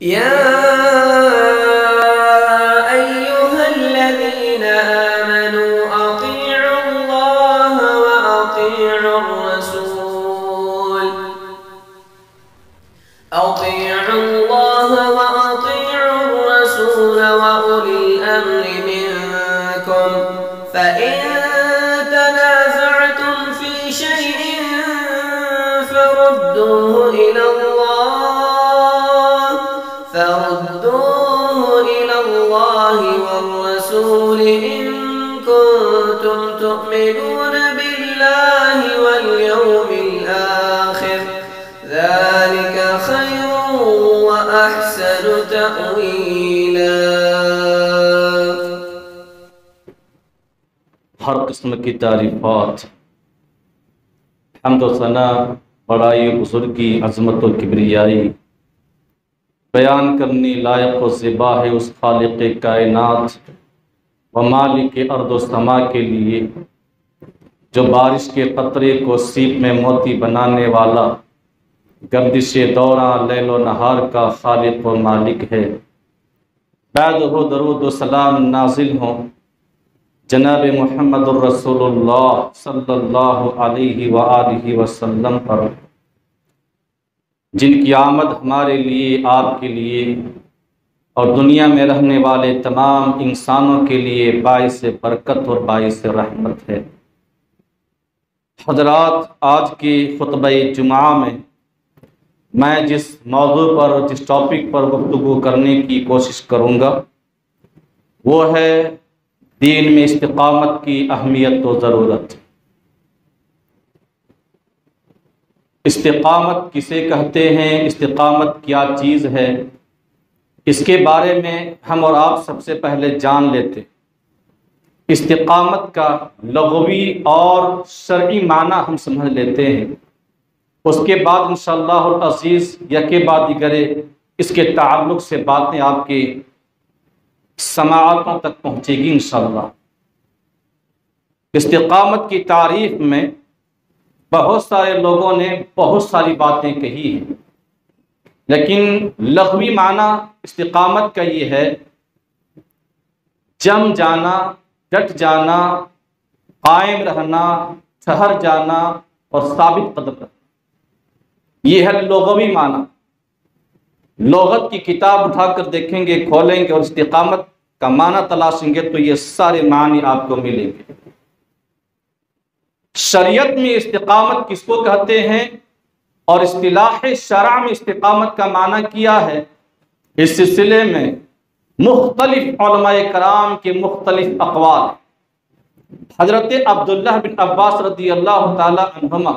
يا أيها الذين آمنوا أطيعوا الله وأطيعوا الرسول وأولي الأمر منكم فإن تنازعتم في شيء فردوه إلى الله والرسول إن كنتم تؤمنون بالله واليوم الآخر ذلك خير وأحسن تأويلا۔ ہر قسم کی تعریفات، حمد و ثنا، بڑائی، بزرگی، عظمت و کبریائی بیان کرنے لائق و زیبا ہے اس خالق کائنات و مالک ارض و سما کے لیے جو بارش کے قطرے کو سیپ میں موتی بنانے والا، گردش دوراں لیل و نہار کا خالق و مالک ہے۔ بعد ہو درود و سلام نازل ہوں جناب محمد الرسول اللہ صلی اللہ علیہ وآلہ وسلم پر، جن کی آمد ہمارے لیے، آپ کے لیے اور دنیا میں رہنے والے تمام انسانوں کے لیے باعث برکت اور باعث رحمت ہے۔ حضرات، آج کی خطبہ جمعہ میں جس موضوع پر، جس ٹاپک پر گفتگو کرنے کی کوشش کروں گا وہ ہے دین میں استقامت کی اہمیت و ضرورت۔ استقامت کسے کہتے ہیں؟ استقامت کیا چیز ہے؟ اس کے بارے میں ہم اور آپ سب سے پہلے جان لیتے۔ استقامت کا لغوی اور شرعی معنی ہم سمجھ لیتے ہیں، اس کے بعد انشاءاللہ العزیز یکے بعد دیگرے اس کے تعلق سے باتیں آپ کے سماعتوں تک پہنچے گی انشاءاللہ۔ استقامت کی تعریف میں بہت سارے لوگوں نے بہت ساری باتیں کہی ہیں، لیکن لغوی معنی استقامت کا یہ ہے جم جانا، ڈٹ جانا، قائم رہنا، ٹھہر جانا اور ثابت قدم رہنا، یہ ہے لغوی معنی۔ لغت کی کتاب اٹھا کر دیکھیں گے، کھولیں گے اور استقامت کا معنی تلاشیں گے تو یہ سارے معنی آپ کو ملیں گے۔ شریعت میں استقامت کس کو کہتے ہیں اور اصطلاح شرع میں استقامت کا معنی کیا ہے، اس سلسلے میں مختلف علماء کرام کے مختلف اقوال۔ حضرت عبداللہ بن عباس رضی اللہ تعالی عنہما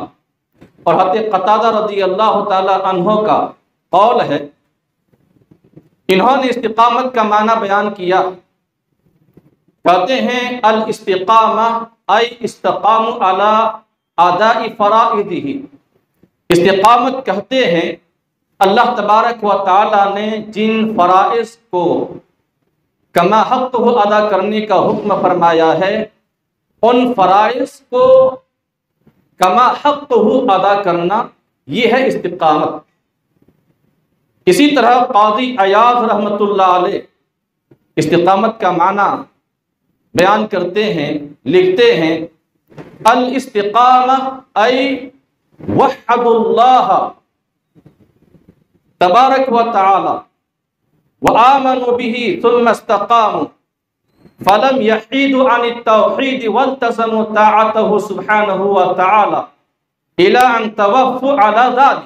اور حضرت قتادہ رضی اللہ تعالی عنہ کا قول ہے، انہوں نے استقامت کا معنی بیان کیا، کہتے ہیں الاستقامہ ای استقاموا علی اداء فرائضہ۔ استقامت کہتے ہیں اللہ تبارک و تعالی نے جن فرائض کو کما حق ادا کرنے کا حکم فرمایا ہے، ان فرائض کو کما حق ادا کرنا، یہ ہے استقامت۔ اسی طرح قاضی عیاض رحمۃ اللہ علیہ استقامت کا معنی بیان کرتے ہیں، لکھتے ہیں الاستقامہ ای وحد اللہ تبارک و تعالی وآمنوا به ثم استقاموا فلم يحيدوا عن التوحید والتزموا طاعته سبحانه وتعالى الى ان توفوا على ذلك۔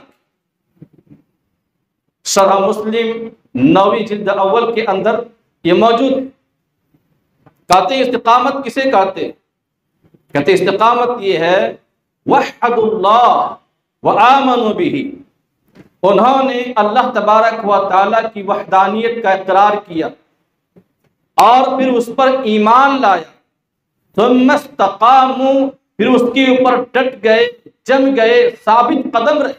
شرح مسلم 9ویں جلد اول کے اندر یہ موجود ہے۔ کہتے ہیں استقامت کسے کہتے ہیں؟ کہتے ہیں استقامت یہ ہے وحد اللہ وآمنوا به، انہوں نے اللہ تبارک و تعالیٰ کی وحدانیت کا اقرار کیا اور پھر اس پر ایمان لایا، ثم استقاموا، پھر اس کے اوپر ڈٹ گئے، جم گئے، ثابت قدم رہے۔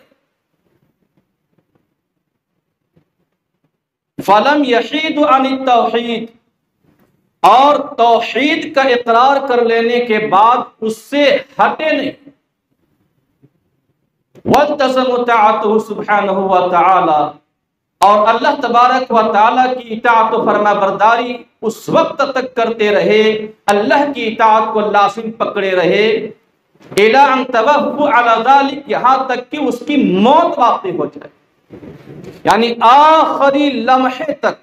فلم یحیدوا عن التوحید، اور توحید کا اقرار کر لینے کے بعد اس سے ہٹے نہیں۔ والتزموا طاعته سبحانہ وتعالی، اور اللہ تبارک و تعالیٰ کی اطاعت و فرما برداری اس وقت تک کرتے رہے، اللہ کی اطاعت کو لازم پکڑے رہے، الی ان توفوا علی ذلک، یہاں تک کہ اس کی موت واقع ہو جائے، یعنی آخری لمحے تک،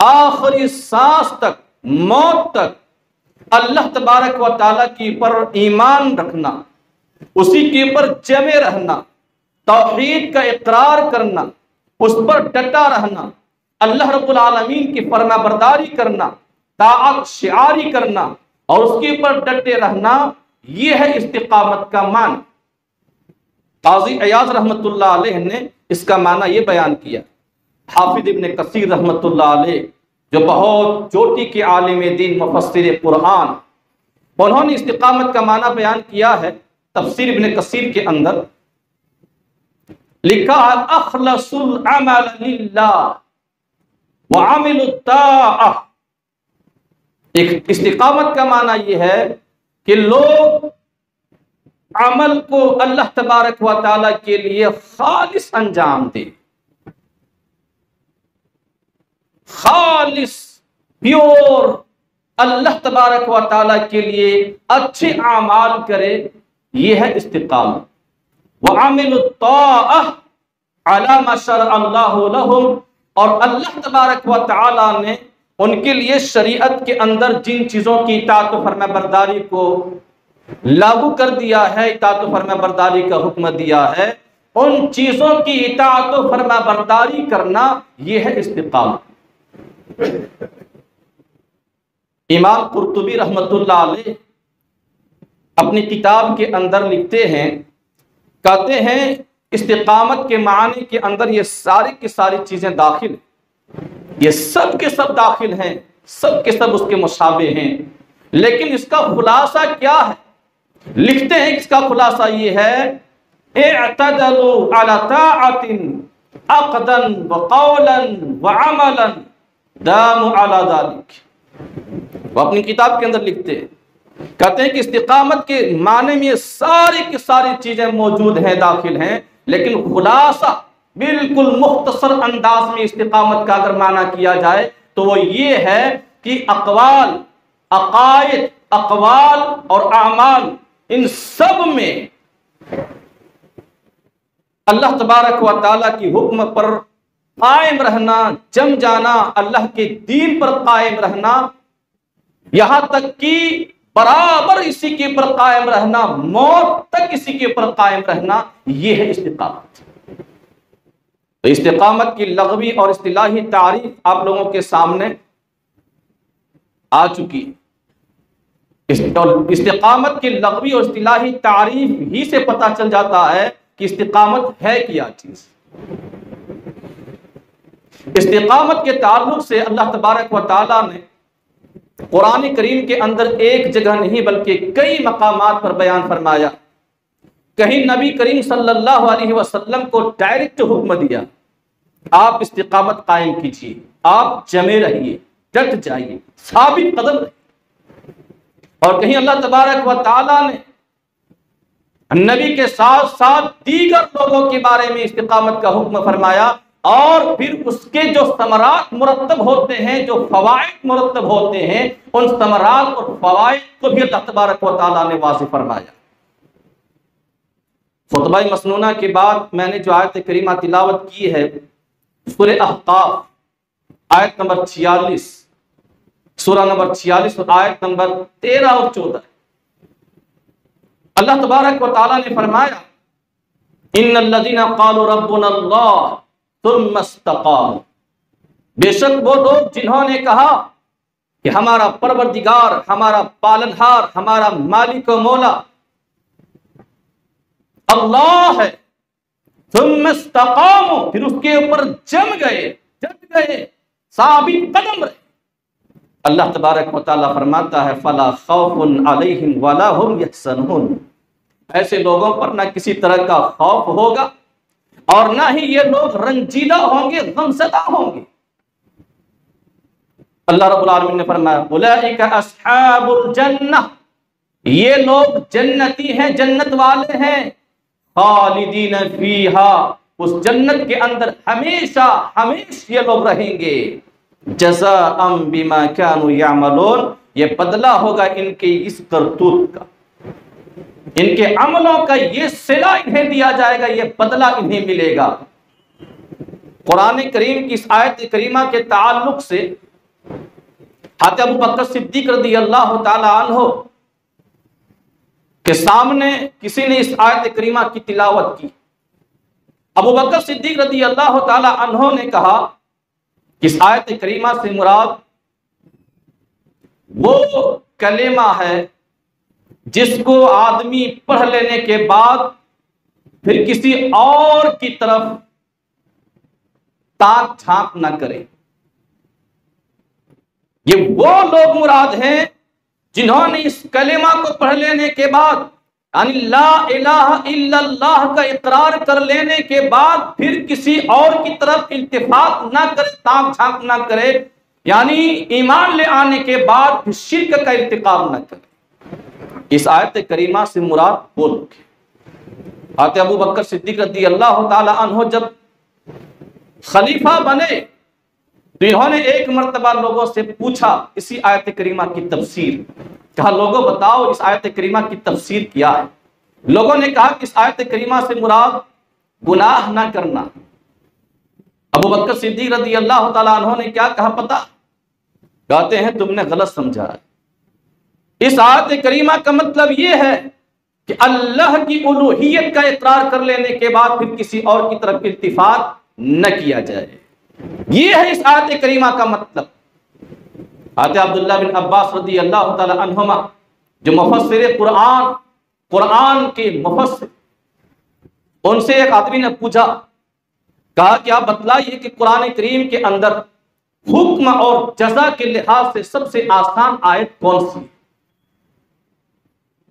آخری سانس تک، موت تک اللہ تبارک و تعالیٰ کے اوپر ایمان رکھنا، اسی کے اوپر جمے رہنا، توحید کا اقرار کرنا، اس پر ڈٹا رہنا، اللہ رب العالمین کی فرما برداری کرنا، طاعت شعاری کرنا اور اس کے اوپر ڈٹے رہنا، یہ ہے استقامت کا معنی۔ قاضی عیاض رحمت اللہ علیہ نے اس کا معنی یہ بیان کیا۔ حافظ ابن کثیر رحمت اللہ علیہ جو بہت چوٹی کے عالم دین مفسر قرآن، انہوں نے استقامت کا معنی بیان کیا ہے تفسیر ابن کثیر کے اندر، لکھا اخلص العمل للہ وعمل الطاعہ۔ ایک استقامت کا معنی یہ ہے کہ لوگ عمل کو اللہ تبارک و تعالیٰ کے لیے خالص انجام دیں، خالص پیور اللہ تبارک و تعالیٰ کے لیے اچھے اعمال کرے، یہ ہے استقامت۔ وَعَمِلُوا الطَّاعَةَ عَلَى مَا شَرَعَ اللَّهُ لَهُمْ، اور اللہ تبارک و تعالیٰ نے ان کے لیے شریعت کے اندر جن چیزوں کی اطاعت و فرما برداری کو لاگو کر دیا ہے، اطاعت و فرما برداری کا حکم دیا ہے، ان چیزوں کی اطاعت و فرما برداری کرنا، یہ ہے استقامت۔ امام قرطبی رحمت اللہ علیہ اپنی کتاب کے اندر لکھتے ہیں، کہتے ہیں استقامت کے معنی کے اندر یہ ساری کی ساری چیزیں داخل ہیں، یہ سب کے سب داخل ہیں، سب کے سب اس کے مشابہ ہیں، لیکن اس کا خلاصہ کیا ہے؟ لکھتے ہیں اس کا خلاصہ یہ ہے، اعتدلوا علی طاعت عقدا وقولا وعملا داموا علی ذلک۔ وہ اپنی کتاب کے اندر لکھتے ہیں، کہتے ہیں کہ استقامت کے معنی میں یہ ساری کی ساری چیزیں موجود ہیں، داخل ہیں، لیکن خلاصہ بالکل مختصر انداز میں استقامت کا اگر معنی کیا جائے تو وہ یہ ہے کہ اقوال، عقائد، اقوال اور اعمال، ان سب میں اللہ تبارک و تعالیٰ کی حکم پر قائم رہنا، جم جانا، اللہ کے دین پر قائم رہنا، یہاں تک کہ برابر اسی کے اوپر قائم رہنا، موت تک اسی کے اوپر قائم رہنا، یہ ہے استقامت۔ تو استقامت کی لغوی اور اصطلاحی تعریف آپ لوگوں کے سامنے آ چکی۔ استقامت کی لغوی اور اصطلاحی تعریف ہی سے پتہ چل جاتا ہے کہ استقامت ہے کیا چیز۔ استقامت کے تعلق سے اللہ تبارک و تعالیٰ نے قرآن کریم کے اندر ایک جگہ نہیں بلکہ کئی مقامات پر بیان فرمایا۔ کہیں نبی کریم صلی اللہ علیہ وسلم کو ڈائریکٹ حکم دیا، آپ استقامت قائم کیجیے، آپ جمے رہیے، ڈٹ جائیے، ثابت قدم رہیے۔ اور کہیں اللہ تبارک و تعالیٰ نے نبی کے ساتھ ساتھ دیگر لوگوں کے بارے میں استقامت کا حکم فرمایا، اور پھر اس کے جو ثمرات مرتب ہوتے ہیں، جو فوائد مرتب ہوتے ہیں، ان ثمرات اور فوائد کو بھی اللہ تبارک و تعالیٰ نے واضح فرمایا۔ خطبہ مسنونہ کے بعد میں نے جو آیت کریمہ تلاوت کی ہے سورہ احقاف آیت نمبر 46، سورہ نمبر 46 اور آیت نمبر 13 اور 14، اللہ تبارک و تعالیٰ نے فرمایا، ان الذین قالوا ربنا اللہ ثم استقاموا، بے شک وہ لوگ جنہوں نے کہا کہ ہمارا پروردگار، ہمارا پالنہار، ہمارا مالک و مولا اللہ ہے، ثم استقاموا، پھر اس کے اوپر جم گئے، ڈٹ گئے، ثابت قدم رہے۔ اللہ تبارک و تعالیٰ فرماتا ہے فلا خوف علیہم ولا هم یحزنون، ایسے لوگوں پر نہ کسی طرح کا خوف ہوگا اور نہ ہی یہ لوگ رنجیدہ ہوں گے، غمزدہ ہوں گے۔ اللہ رب العالمین نے فرمایا اولئک اصحاب الجنہ، یہ لوگ جنتی ہیں، جنت والے ہیں، خالدین فیہا، اس جنت کے اندر ہمیشہ ہمیشہ یہ لوگ رہیں گے۔ جزاء بما كانوا يعملون، یہ بدلہ ہوگا ان کے اس کرتوت کا، ان کے عملوں کا یہ صلہ انہیں دیا جائے گا، یہ بدلہ انہیں ملے گا۔ قرآن کریم کی اس آیت کریمہ کے تعلق سے حضرت ابو بکر صدیق رضی اللہ تعالی عنہ کے سامنے کسی نے اس آیت کریمہ کی تلاوت کی۔ ابو بکر صدیق رضی اللہ تعالی عنہ نے کہا کہ اس آیت کریمہ سے مراد وہ کلمہ ہے جس کو آدمی پڑھ لینے کے بعد پھر کسی اور کی طرف تاک جھانک نہ کرے۔ یہ وہ لوگ مراد ہیں جنہوں نے اس کلمہ کو پڑھ لینے کے بعد یعنی لا الہ الا اللہ کا اقرار کر لینے کے بعد پھر کسی اور کی طرف التفات نہ کرے، تاک جھانک نہ کرے، یعنی ایمان لے آنے کے بعد پھر شرک کا ارتکاب نہ کرے۔ اس آیت کریمہ سے مراد وہ لوگ ہیں۔ حضرت ابو بکر صدیق رضی اللہ تعالی عنہ جب خلیفہ بنے تو انہوں نے ایک مرتبہ لوگوں سے پوچھا اسی آیت کریمہ کی تفسیر، کہا لوگوں بتاؤ اس آیت کریمہ کی تفسیر کیا ہے؟ لوگوں نے کہا کہ اس آیت کریمہ سے مراد گناہ نہ کرنا۔ ابو بکر صدیق رضی اللہ تعالیٰ عنہ نے کیا کہا پتہ؟ کہتے ہیں تم نے غلط سمجھا ہے۔ اس آیت کریمہ کا مطلب یہ ہے کہ اللہ کی الوہیت کا اقرار کر لینے کے بعد پھر کسی اور کی طرف التفات نہ کیا جائے، یہ ہے اس آیت کریمہ کا مطلب۔ حضرت عبداللہ بن عباس رضی اللہ تعالی عنہما جو مفسر قرآن کے مفسر، ان سے ایک آدمی نے پوچھا، کہا کہ آپ بتلائیے کہ قرآن کریم کے اندر حکم اور جزا کے لحاظ سے سب سے آسان آیت کون سی؟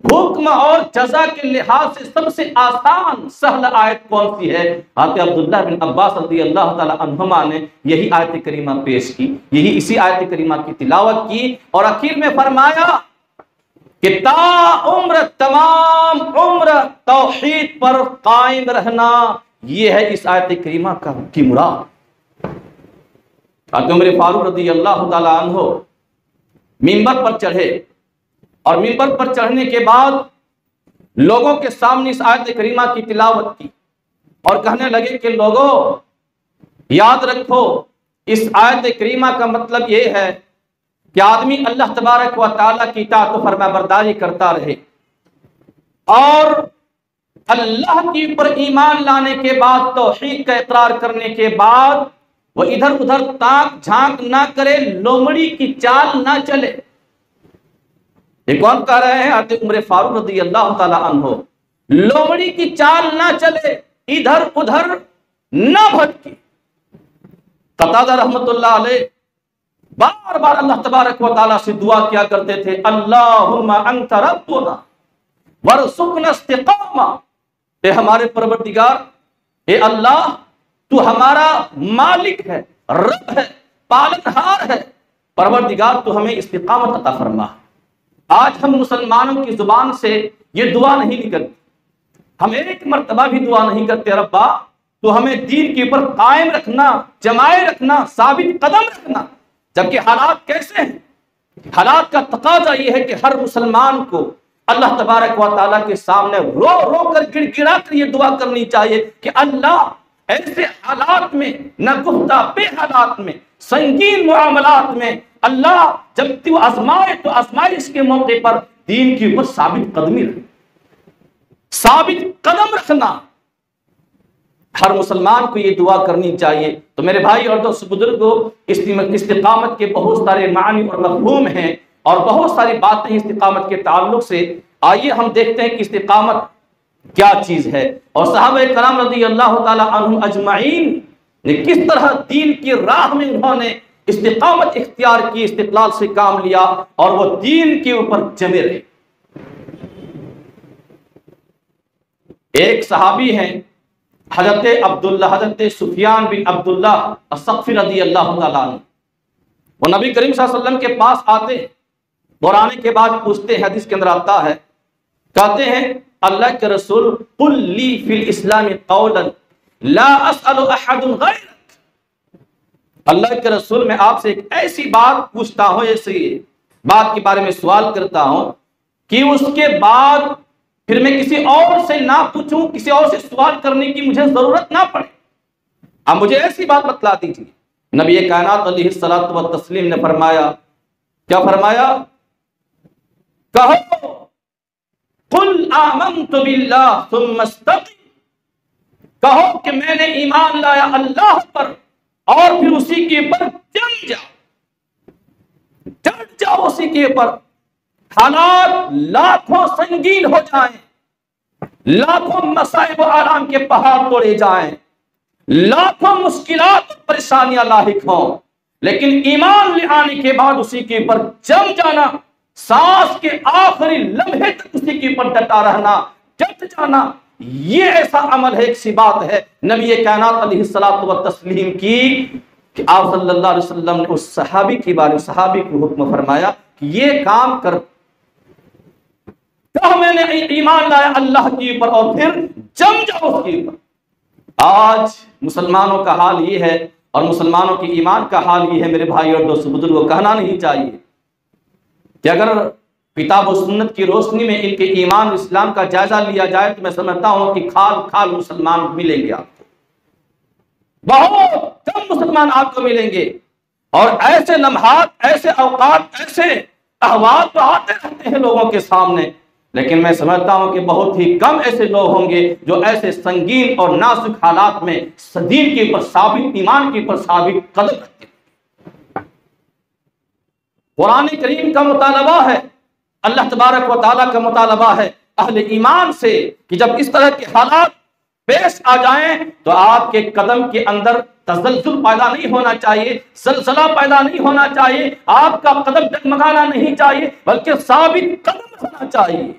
حکم اور جزا کے لحاظ سے سب سے آسان سہل آیت کون سی ہے؟ حضرت عبداللہ بن عباس رضی اللہ تعالی عنہما نے یہی آیت کریمہ پیش کی، یہی اسی آیت کریمہ کی تلاوت کی اور آخر میں فرمایا کہ تا عمر تمام عمر توحید پر قائم رہنا، یہ ہے اس آیت کریمہ کی مراد۔ حضرت عمر فاروق رضی اللہ تعالی عنہ منبر پر چڑھے اور منبر پر چڑھنے کے بعد لوگوں کے سامنے اس آیت کریمہ کی تلاوت کی اور کہنے لگے کہ لوگوں یاد رکھو اس آیت کریمہ کا مطلب یہ ہے کہ آدمی اللہ تبارک و تعالیٰ کی اطاعت و فرما برداری کرتا رہے اور اللہ کے اوپر ایمان لانے کے بعد توحید کا اقرار کرنے کے بعد وہ ادھر ادھر تاک جھانک نہ کرے، لومڑی کی چال نہ چلے۔ یہ کون کہہ رہے ہیں؟ حضرت عمر فاروق رضی اللہ تعالی عنہ۔ لومڑی کی چال نہ چلے، ادھر ادھر نہ بھٹکے۔ قتادہ رحمت اللہ علیہ بار بار اللہ تبارک و تعالیٰ سے دعا کیا کرتے تھے، اللہم انت ربنا ورزقنا استقامہ، اے ہمارے پروردگار، اے اللہ تو ہمارا مالک ہے، رب ہے، پالنہار ہے، پروردگار تو ہمیں استقامت عطا فرما۔ آج ہم مسلمانوں کی زبان سے یہ دعا نہیں نکلتی، ہم ایک مرتبہ بھی دعا نہیں کرتے ربا تو ہمیں دین کے اوپر قائم رکھنا، جمائے رکھنا، ثابت قدم رکھنا۔ جبکہ حالات کیسے ہیں؟ حالات کا تقاضا یہ ہے کہ ہر مسلمان کو اللہ تبارک و تعالیٰ کے سامنے رو رو کر گڑ گڑا کر یہ دعا کرنی چاہیے کہ اللہ ایسے حالات میں، ناگفتہ بے حالات میں، سنگین معاملات میں، اللہ جب تو آزمائے تو آزمائش کے موقع پر دین کے اوپر ثابت قدمی رکھنا، ثابت قدم رکھنا۔ ہر مسلمان کو یہ دعا کرنی چاہیے۔ تو میرے بھائی اور دوست بزرگوں، استقامت کے بہت سارے معنی اور مفہوم ہیں اور بہت ساری باتیں استقامت کے تعلق سے۔ آئیے ہم دیکھتے ہیں کہ استقامت کیا چیز ہے اور صحابہ کرام رضی اللہ تعالی عنہم اجمعین نے کس طرح دین کی راہ میں انہوں نے استقامت اختیار کی، استقلال سے کام لیا اور وہ دین کے اوپر جمے رہے۔ ایک صحابی ہیں حضرت سفیان بن عبداللہ الثقفی رضی اللہ تعالیٰ عنہ، وہ نبی کریم صلی اللہ علیہ وسلم کے پاس آتے اور آنے کے بعد پوچھتے ہیں، حدیث کے اندر آتا ہے، کہتے ہیں اللہ کے رسول قل لی فی الاسلام قولا لا اسأل احد غیرک، اللہ کے رسول میں آپ سے ایک ایسی بات پوچھتا ہوں، ایسی بات کے بارے میں سوال کرتا ہوں کہ اس کے بعد پھر میں کسی اور سے نہ پوچھوں، کسی اور سے سوال کرنے کی مجھے ضرورت نہ پڑے، آپ مجھے ایسی بات بتلا دیجیے۔ نبی کائنات علیہ الصلوۃ والتسلیم نے فرمایا، کیا فرمایا؟ کہو قل آمنت باللہ ثم استقم، کہو کہ میں نے ایمان لایا اللہ پر اور پھر اسی کے اوپر جم جاؤ، ڈٹ جاؤ اسی کے اوپر۔ حالات لاکھوں سنگین ہو جائیں، لاکھوں مصائب و آلام کے پہاڑ توڑے جائیں، لاکھوں مشکلات اور پریشانیاں لاحق ہوں، لیکن ایمان لے آنے کے بعد اسی کے اوپر جم جانا، سانس کے آخری لمحے تک اسی کے اوپر ڈٹا رہنا، ڈٹ جانا، یہ ایسا عمل ہے، ایک سی بات ہے نبی کائنات علیہ الصلوۃ والتسلیم کی کہ آپ صلی اللہ علیہ وسلم نے اس صحابی کے بارے میں صحابی کو حکم فرمایا کہ یہ کام کر، کہا میں نے ایمان لایا اللہ کے اوپر اور پھر جم جاؤ اس کے اوپر۔ آج مسلمانوں کا حال یہ ہے اور مسلمانوں کے ایمان کا حال یہ ہے میرے بھائی اور دوستو بزرگوں، کہنا نہیں چاہیے کہ اگر کتاب و سنت کی روشنی میں ان کے ایمان اسلام کا جائزہ لیا جائے تو میں سمجھتا ہوں کہ کھال کھال مسلمان ملیں گے، آپ کو بہت کم مسلمان آپ کو ملیں گے، اور ایسے لمحات، ایسے اوقات، ایسے احوال تو آتے رہتے ہیں لوگوں کے سامنے، لیکن میں سمجھتا ہوں کہ بہت ہی کم ایسے لوگ ہوں گے جو ایسے سنگین اور نازک حالات میں دین کے اوپر ثابت، ایمان کے اوپر ثابت قدم رکھتے ہیں۔ قرآن کریم کا مطالبہ ہے، اللہ تبارک و تعالیٰ کا مطالبہ ہے اہل ایمان سے کہ جب اس طرح کے حالات پیش آ جائیں تو آپ کے قدم کے اندر تزلزل پیدا نہیں ہونا چاہیے، زلزلہ پیدا نہیں ہونا چاہیے، آپ کا قدم ڈگمگانا نہیں چاہیے، بلکہ ثابت قدم ہونا چاہیے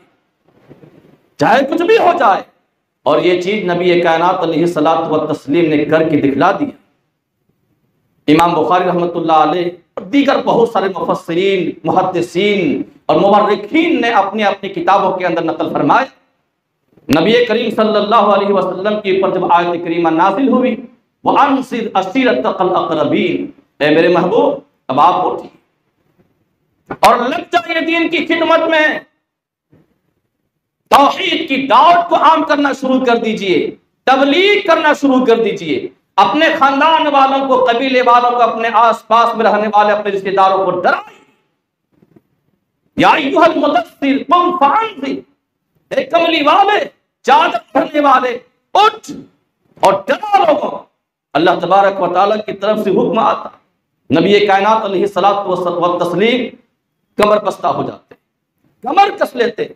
چاہے کچھ بھی ہو جائے۔ اور یہ چیز نبی کائنات علیہ الصلوۃ والتسلیم نے کر کے دکھلا دیا۔ امام بخاری رحمۃ اللہ علیہ اور دیگر بہت سارے مفسرین، محدثین اور مورخین نے اپنی اپنی کتابوں کے اندر نقل فرمایا، نبی کریم صلی اللہ علیہ وسلم کے اوپر جب آیت کریمہ نازل ہوئی، وَأَنصِرْ عَشِيرَتَكَ الْأَقْرَبِينَ، اے میرے محبوب اب آپ اٹھیے اور لگ جائیے دین کی خدمت میں، توحید کی دعوت کو عام کرنا شروع کر دیجئے، تبلیغ کرنا شروع کر دیجئے، اپنے خاندان والوں کو، قبیلے والوں کو، اپنے آس پاس میں رہنے والے اپنے رشتہ داروں کو ڈرائیے۔ یا ایھا المدثر قم فانذر، اے کملی والے، چادر پہننے والے، اٹھ اور ڈرا لوگوں۔ اللہ تبارک و تعالیٰ کی طرف سے حکم آتا، نبی کائنات علیہ الصلوۃ والتسلیم کمر بستہ ہو جاتے، کمر کس لیتے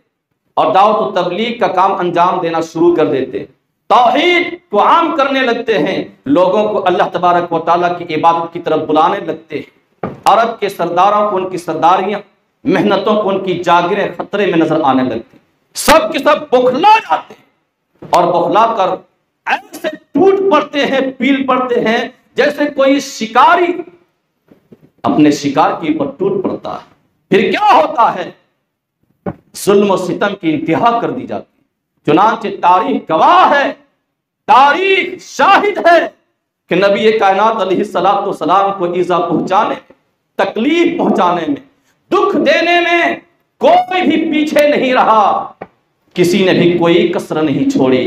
اور دعوت و تبلیغ کا کام انجام دینا شروع کر دیتے، توحید کو عام کرنے لگتے ہیں، لوگوں کو اللہ تبارک و تعالیٰ کی عبادت کی طرف بلانے لگتے ہیں۔ عرب کے سرداروں کو ان کی سرداریاں، محنتوں کو ان کی جاگیریں خطرے میں نظر آنے لگتی، سب کے سب بخلا جاتے ہیں اور بخلا کر ایسے ٹوٹ پڑتے ہیں، پیل پڑتے ہیں جیسے کوئی شکاری اپنے شکار کے اوپر ٹوٹ پڑتا ہے۔ پھر کیا ہوتا ہے؟ ظلم و ستم کی انتہا کر دی جاتی، چنانچہ تاریخ گواہ ہے، تاریخ شاہد ہے کہ نبی کائنات علیہ الصلوۃ والسلام کو ایذا پہنچانے میں، تکلیف پہنچانے میں، دکھ دینے میں کوئی بھی پیچھے نہیں رہا، کسی نے بھی کوئی کسر نہیں چھوڑی،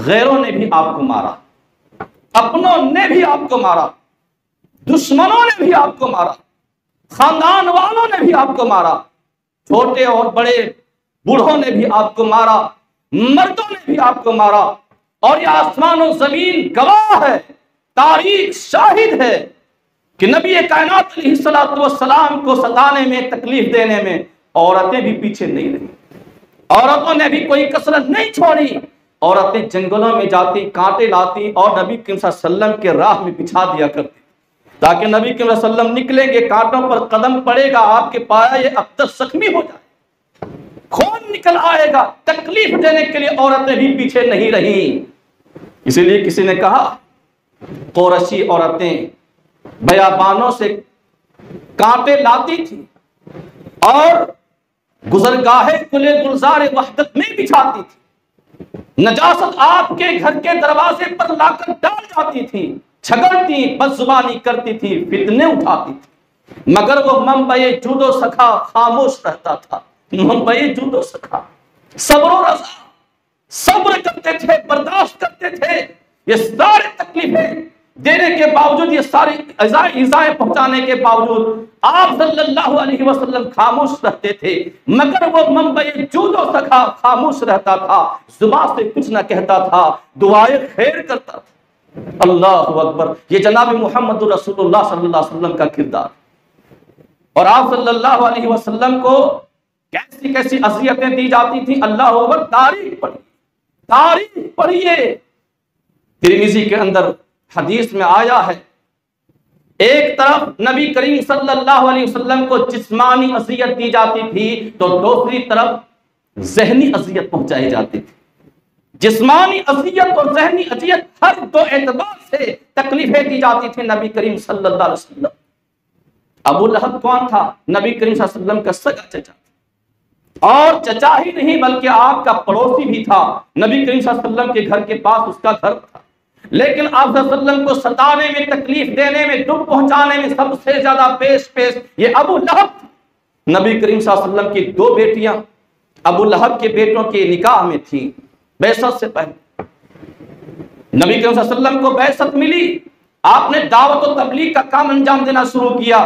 غیروں نے بھی آپ کو مارا، اپنوں نے بھی آپ کو مارا، دشمنوں نے بھی آپ کو مارا، خاندان والوں نے بھی آپ کو مارا، چھوٹے اور بڑے بوڑھوں نے بھی آپ کو مارا، مردوں نے بھی آپ کو مارا، اور یہ آسمان و زمین گواہ ہے، تاریخ شاہد ہے کہ نبی کائنات علیہ الصلوۃ والسلام کو ستانے میں، تکلیف دینے میں عورتیں بھی پیچھے نہیں رہی، عورتوں نے بھی کوئی کسرت نہیں چھوڑی، عورتیں جنگلوں میں جاتی، کانٹے لاتی اور نبی کریم صلی اللہ علیہ وسلم کے راہ میں بچھا دیا کرتی تاکہ نبی کریم صلی اللہ علیہ وسلم نکلیں گے، کانٹوں پر قدم پڑے گا، آپ کے پائے اقدس زخمی ہو جائے، خون نکل آئے گا، تکلیف دینے کے لیے عورتیں بھی پیچھے نہیں رہیں۔ اسی لیے کسی نے کہا قریشی عورتیں بیابانوں سے کانٹے لاتی تھی اور گزرگاہ گلے گلزار وحدت میں بچھاتی تھی، نجاست آپ کے گھر کے دروازے پر لا کر ڈال جاتی تھی، جھگڑتی، بدزبانی کرتی تھی، فتنے اٹھاتی تھی، مگر وہ منبع جود و سخا خاموش رہتا تھا۔ منبع جود و سخا، صبر و رضا، صبر کرتے تھے، برداشت کرتے تھے، یہ سارے تکلیفیں دینے کے باوجود، یہ ساری ایذائیں پہنچانے کے باوجود آپ صلی اللہ علیہ وسلم خاموش رہتے تھے، مگر وہ منبع جود و سخا خاموش رہتا تھا، زبان سے کچھ نہ کہتا تھا، دعائیں خیر کرتا تھا۔ اللہ اکبر، یہ جناب محمد رسول اللہ صلی اللہ علیہ وسلم کا کردار۔ اور آپ صلی اللہ علیہ وسلم کو کیسی کیسی اذیتیں دی جاتی تھیں، اللہ اکبر، تاریخ پڑھیے، تاریخ پڑھیے۔ ترمذی کے اندر حدیث میں آیا ہے، ایک طرف نبی کریم صلی اللہ علیہ وسلم کو جسمانی اذیت دی جاتی تھی تو دوسری طرف ذہنی اذیت پہنچائی جاتی تھی۔ جسمانی اذیت اور ذہنی اذیت ہر دو اعتبار سے تکلیفیں دی جاتی تھی نبی کریم صلی اللہ علیہ وسلم۔ ابو لہب کون تھا؟ نبی کریم صلی اللہ علیہ وسلم کا سگا چچا تھا، اور چچا ہی نہیں بلکہ آپ کا پڑوسی بھی تھا۔ نبی کریم صلی اللہ علیہ وسلم کے گھر کے پاس اس کا گھر تھا، لیکن آپ صلی اللہ علیہ وسلم کو ستانے میں، تکلیف دینے میں، دکھ پہنچانے میں سب سے زیادہ پیش یہ ابو لہب تھا۔ نبی کریم صلی اللہ علیہ وسلم کی دو بیٹیاں ابو لہب کے بیٹوں کے نکاح میں تھیں بعثت سے پہلے۔ نبی کریم صلی اللہ علیہ وسلم کو بعثت ملی، آپ نے دعوت و تبلیغ کا کام انجام دینا شروع کیا،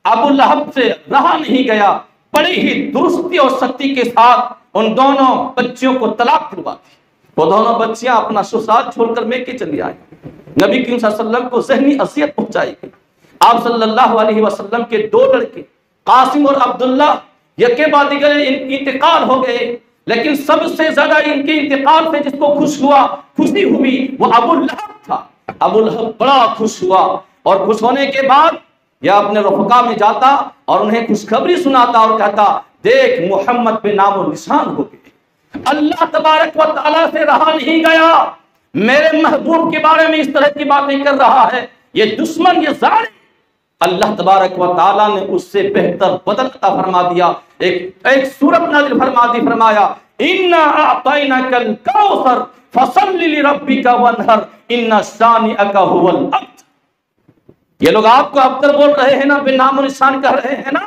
ابو لہب سے رہا نہیں گیا، بڑی ہی درستی اور سختی کے ساتھ ان دونوں بچیوں کو طلاق دلوا دی۔ وہ دونوں بچیاں اپنا سسرال چھوڑ کر میکے چلی آئیں۔ نبی کریم صلی اللہ علیہ وسلم کو ذہنی اذیت پہنچائی گئی۔ آپ صلی اللہ علیہ وسلم کے دو لڑکے قاسم اور عبداللہ یکے بعد دیگر انتقال ہو گئے، لیکن سب سے زیادہ ان کے انتقال سے جس کو خوشی ہوئی وہ ابو لہب تھا۔ ابو لہب بڑا خوش ہوا، اور خوش ہونے کے بعد یہ اپنے رفقا میں جاتا اور انہیں خوشخبری سناتا اور کہتا، دیکھ محمد پہ نام و نشان ہو گئے، اللہ تبارک و تعالیٰ سے رہا نہیں گیا، میرے محبوب کے بارے میں اس طرح کی باتیں کر رہا ہے، یہ دشمن، یہ ظالم۔ اللہ تبارک و تعالیٰ نے اس سے بہتر بدل عطا فرما دیا، ایک سورت نازل فرما دی، فرمایا اِنَّا أَعْطَيْنَاكَ الْكَوْثَرَ فَصَلِّ لِرَبِّكَ وَانْحَرْ إِنَّ شَانِئَكَ هُوَ الْأَبْتَرُ۔ یہ لوگ آپ کو ابتر بول رہے ہیں نا، بے نام و نشان کہہ رہے ہیں نا،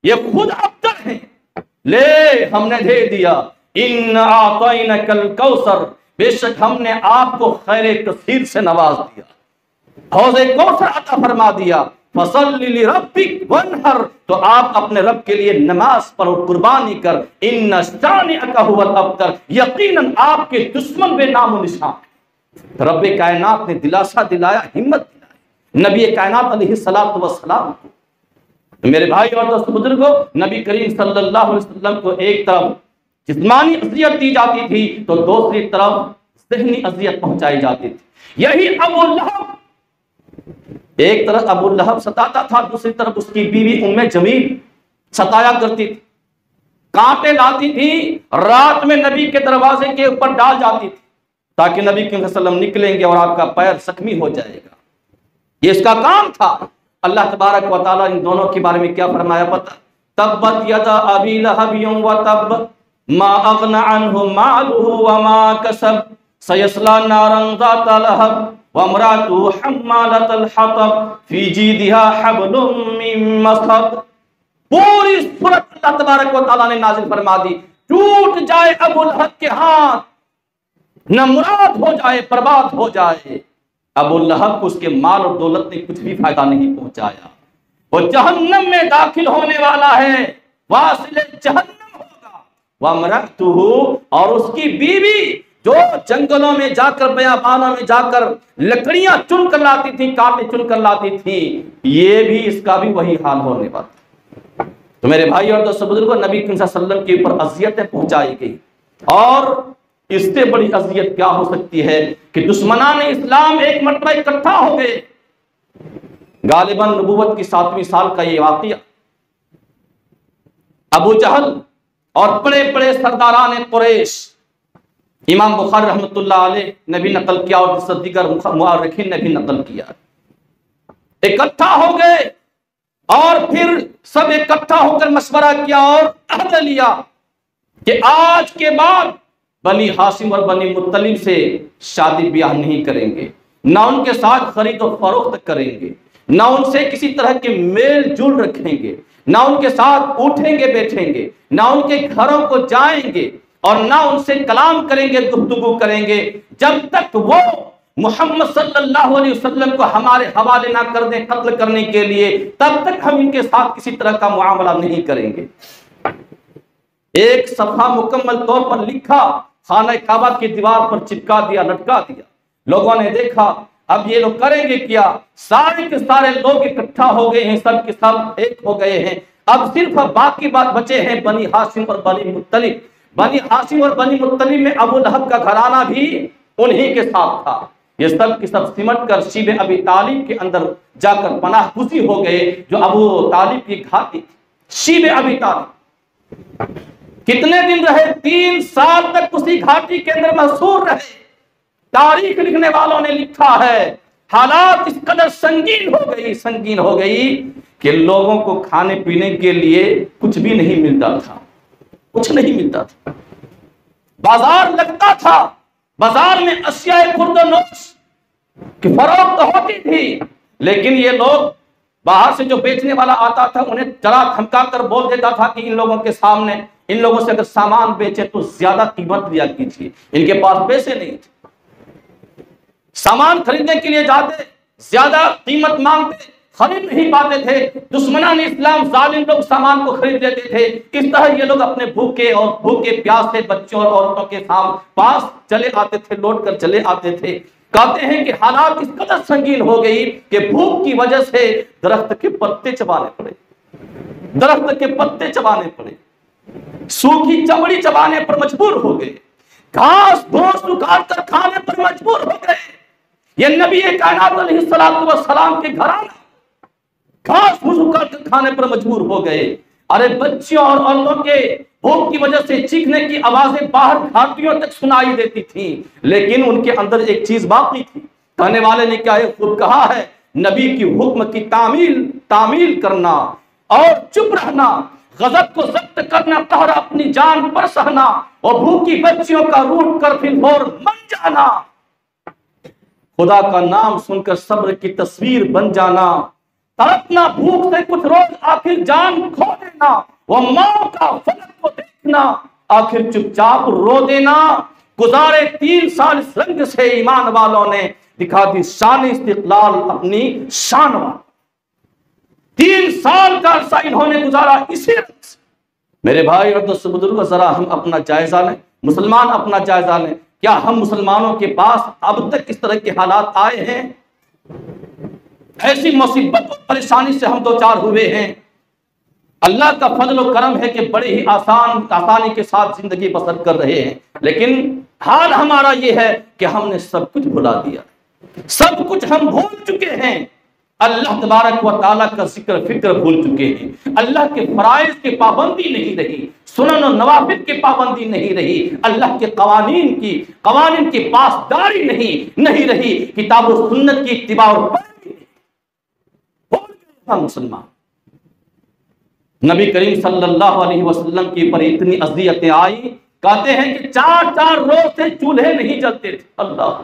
یہ خود ابتر ہیں، لے ہم نے دے دیا، اِنَّ أَعْطَيْنَاكَ الْكَوْثَرَ، بے شک ہم نے آپ کو خیر کثیر سے نواز دیا، حوض کوثر عطا فرما دیا، فَصَلِّ لِرَبِّكَ وَانْحَرْ، تو آپ اپنے رب کے لیے نماز پڑھو، قربانی کر، اِنَّ شَانِئَكَ هُوَ الْأَبْتَرُ، یقیناً آپ کے دشمن بے نام و نشان۔ رب کائنات نے دلاسا دلایا، ہمت دلائی نبی کائنات علیہ السلام کو۔ میرے بھائی اور دوست بزرگوں، نبی کریم صلی اللہ علیہ وسلم کو ایک طرف جسمانی اذیت دی جاتی تھی تو دوسری طرف ذہنی اذیت پہنچائی جاتی تھی۔ یہی ابو لہب، ایک طرف ابو لہب ستاتا تھا، دوسری طرف اس کی بیوی ام جمیل ستایا کرتی تھی، کانٹے لاتی تھی، رات میں نبی کے دروازے کے اوپر ڈال جاتی تھی تاکہ نبی صلی اللہ علیہ وسلم نکلیں گے اور آپ کا پیر زخمی ہو جائے گا، یہ اس کا کام تھا۔ اللہ تبارک و تعالیٰ ان دونوں کے بارے میں کیا فرمایا پتہ؟ تبت یدا ابی لہب وتب ما اغنى عنه ماله وما كسب سيصلى نارا ذات لهب وامرأته حمالة الحطب في جيدها حبل من مسد۔ پوری سورت اللہ تبارک و تعالیٰ نے نازل فرما دی، ٹوٹ جائے ابو لہب کے ہاتھ، نہ مراد ہو جائے، برباد ہو جائے۔ ابو لہب کو اس کے مال اور دولت نے کچھ بھی فائدہ نہیں پہنچایا، وہ جہنم میں داخل ہونے والا ہے، واصل جہنم ہوگا۔ وَامْرَأْتُهُ، اور اس کی بیوی جو جنگلوں میں جا کر، بیابانوں میں جا کر لکڑیاں چن کر لاتی تھی، کانٹے چن کر لاتی تھی، یہ بھی، اس کا بھی وہی حال ہونے والا۔ تو میرے بھائی اور دوستو بزرگوں، نبی صلی اللہ علیہ وسلم کے اوپر اذیتیں پہنچائی گئی، اور اس سے بڑی اذیت کیا ہو سکتی ہے کہ دشمنان اسلام ایک مرتبہ اکٹھا ہو گئے۔ غالباً نبوت کی 7ویں سال کا یہ واقعہ، ابو جہل اور بڑے بڑے سرداران قریش، امام بخاری رحمۃ اللہ علیہ نے بھی نقل کیا اور دیگر مؤرخین نے بھی نقل کیا، اکٹھا ہو گئے اور پھر سب اکٹھا ہو کر مشورہ کیا اور عہد لیا کہ آج کے بعد بنی ہاشم اور بنی مطلب سے شادی بیاہ نہیں کریں گے، نہ ان کے ساتھ خرید و فروخت کریں گے، نہ ان سے کسی طرح کے میل جول رکھیں گے، نہ ان کے ساتھ اٹھیں گے بیٹھیں گے، نہ ان کے گھروں کو جائیں گے، اور نہ ان سے کلام کریں گے، گفتگو کریں گے، جب تک وہ محمد صلی اللہ علیہ وسلم کو ہمارے حوالے نہ کر دیں قتل کرنے کے لیے، تب تک ہم ان کے ساتھ کسی طرح کا معاملہ نہیں کریں گے۔ ایک صفحہ مکمل طور پر لکھا، خانہ کعبہ کی دیوار پر چپکا دیا، لٹکا دیا۔ لوگوں نے دیکھا اب یہ لوگ کریں گے کیا؟ سارے کے سارے لوگ اکٹھا ہو گئے ہیں، سب کے سب ایک ہو گئے ہیں۔ اب صرف باقی بات بچے ہیں بنی ہاشم اور بنی مطلب۔ بنی ہاشم اور بنی مطلب میں ابو لہب کا گھرانہ بھی انہی کے ساتھ تھا۔ یہ سب کی سب سمٹ کر شیب ابی طالب کے اندر جا کر پناہ گزین ہو گئے، جو ابو طالب کی گھاٹی تھی، شیب ابی طالب۔ کتنے دن رہے؟ 3 سال تک اسی گھاٹی کے اندر محصور رہے۔ تاریخ لکھنے والوں نے لکھا ہے حالات اس قدر سنگین ہو گئی کہ لوگوں کو کھانے پینے کے لیے کچھ بھی نہیں ملتا تھا، کچھ نہیں ملتا تھا۔ بازار لگتا تھا، بازار میں اشیاء خرد و نوش کی فروخت ہوتی تھی، لیکن یہ لوگ باہر سے جو بیچنے والا آتا تھا انہیں ڈرا دھمکا کر بول دیتا تھا کہ ان لوگوں کے سامنے، ان لوگوں سے اگر سامان بیچے تو زیادہ قیمت لیا کیجیے۔ ان کے پاس پیسے نہیں تھے، سامان خریدنے کے لیے جاتے، زیادہ قیمت مانگتے، خرید نہیں پاتے تھے۔ دشمنان اسلام ظالم لوگ سامان کو خرید لیتے تھے۔ اس طرح یہ لوگ اپنے بھوکے پیاسے بچوں اور عورتوں کے پاس چلے آتے تھے، لوٹ کر چلے آتے تھے۔ کہتے ہیں کہ حالات اس قدر سنگین ہو گئی کہ بھوک کی وجہ سے درخت کے پتے چبانے پڑے، درخت کے پتے چبانے پڑے، سوکھی چمڑی چبانے پر مجبور ہو گئے، گھاس بھوس اکھاڑ کر کھانے پر مجبور ہو گئے۔ یہ نبی کائنات علیہ السلام کے گھرانے گھاس بھوس اکھاڑ کر کھانے پر مجبور ہو گئے۔ ارے بچیوں اور عورتوں کے بھوک کی وجہ سے چیخنے کی آوازیں باہر گھاٹیوں تک سنائی دیتی تھیں، لیکن ان کے اندر ایک چیز باقی تھی۔ کہنے والے نے کیا خود کہا ہے، نبی کی حکم کی تعمیل کرنا اور چپ رہنا، غضب کو ضبط کرنا، قہر اپنی جان پر سہنا، اور بھوکی بچیوں کا روٹ کر پھر اور من جانا، خدا کا نام سن کر صبر کی تصویر بن جانا، تڑپنا بھوک سے کچھ روز، آخر جان کھو دینا، وہ ماں کا فلک کو دیکھنا، آخر چپ چاپ رو دینا۔ گزارے 3 سال اس رنگ سے ایمان والوں نے دکھا دی شان استقلال اپنی شان والوں۔ 3 سال کا عرصہ انہوں نے گزارا اسی رنگ سے۔ میرے بھائی اور دوست بزرگوں، ذرا ہم اپنا جائزہ لیں، مسلمان اپنا جائزہ لیں۔ کیا ہم مسلمانوں کے پاس اب تک اس طرح کے حالات آئے ہیں؟ ایسی مصیبت اور پریشانی سے ہم دوچار ہوئے ہیں؟ اللہ کا فضل و کرم ہے کہ بڑے ہی آسانی کے ساتھ زندگی بسر کر رہے ہیں، لیکن حال ہمارا یہ ہے کہ ہم نے سب کچھ بھلا دیا، سب کچھ ہم بھول چکے ہیں۔ اللہ تبارک و تعالیٰ کا ذکر فکر بھول چکے ہیں، اللہ کے فرائض کی پابندی نہیں رہی، سنن و نوافل کی پابندی نہیں رہی، اللہ کے قوانین کی پاسداری نہیں رہی، کتاب و سنت کی اتباع اور پیروی نہیں، بھول گئے ہم مسلمان۔ نبی کریم صلی اللہ علیہ وسلم کی پر اتنی اذیتیں آئی، کہتے ہیں کہ 4 روز سے چولہے نہیں جلتے تھے۔ اللہ